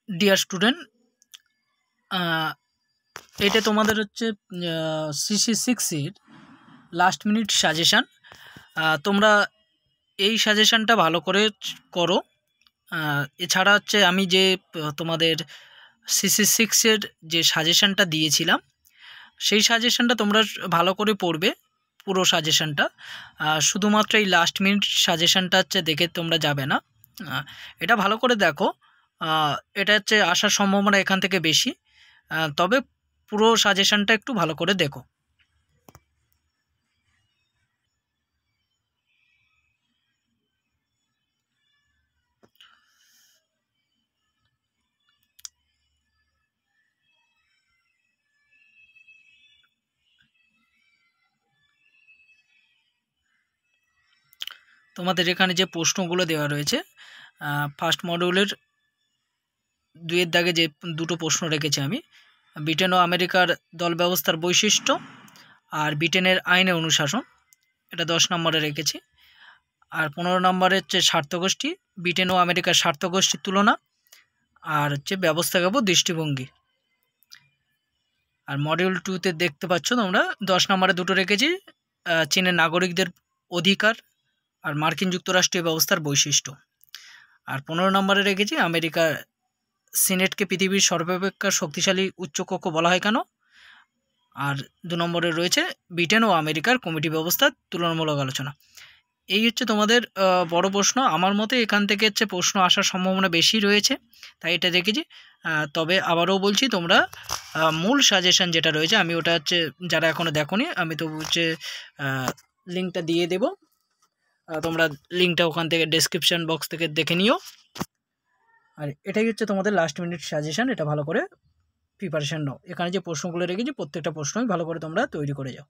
Dear student, এটা তোমাদের হচ্ছে CC6 লাস্ট মিনিট সাজেশান। তোমরা এই সাজেশানটা ভালো করে করো। এছাড়া হচ্ছে আমি যে তোমাদের CC6 যে সাজেশানটা দিয়েছিলাম সেই সাজেশানটা তোমরা ভালো করে পড়বে, পুরো সাজেশানটা। শুধুমাত্র এই লাস্ট মিনিট সাজেশানটা হচ্ছে দেখে তোমরা যাবে না, এটা ভালো করে দেখো। এটা হচ্ছে আসার সম্ভাবনা এখান থেকে বেশি, তবে পুরো সাজেশানটা একটু ভালো করে দেখো। তোমাদের এখানে যে প্রশ্নগুলো দেওয়া রয়েছে, ফার্স্ট মডিউলের 2-এর দাগে যে দুটো প্রশ্ন রেখেছি আমি, ব্রিটেন ও আমেরিকার দল ব্যবস্থার বৈশিষ্ট্য আর ব্রিটেনের আইনে অনুশাসন, এটা 10 নম্বরে রেখেছি। আর 15 নম্বরে হচ্ছে স্বার্থগোষ্ঠী, ব্রিটেন ও আমেরিকার স্বার্থগোষ্ঠীর তুলনা, আর হচ্ছে ব্যবস্থাপক দৃষ্টিভঙ্গি। আর মডিউল 2-তে দেখতে পাচ্ছ তোমরা 10 নম্বরে দুটো রেখেছি, চীনের নাগরিকদের অধিকার আর মার্কিন যুক্তরাষ্ট্রীয় ব্যবস্থার বৈশিষ্ট্য। আর 15 নম্বরে রেখেছি আমেরিকা সিনেটকে পৃথিবীর সর্বাপেক্ষা শক্তিশালী উচ্চকক্ষ বলা হয় কেন। আর 2 নম্বরে রয়েছে ব্রিটেন ও আমেরিকার কমিটি ব্যবস্থার তুলনামূলক আলোচনা। এই হচ্ছে তোমাদের বড় প্রশ্ন। আমার মতে এখান থেকে হচ্ছে প্রশ্ন আসার সম্ভাবনা বেশি রয়েছে, তাই এটা রেখেছি। তবে আবারও বলছি, তোমরা মূল সাজেশন যেটা রয়েছে, আমি ওটা হচ্ছে যারা এখনও দেখোনি আমি তো হচ্ছে লিঙ্কটা দিয়ে দেব, তোমরা লিঙ্কটা ওখান থেকে ডেসক্রিপশন বক্স থেকে দেখে নিও। আর এটাই হচ্ছে তোমাদের লাস্ট মিনিট সাজেশন, এটা ভালো করে প্রিপারেশন নাও। এখানে যে প্রশ্নগুলো রেখেছি প্রত্যেকটা প্রশ্নই ভালো করে তোমরা তৈরি করে যাও।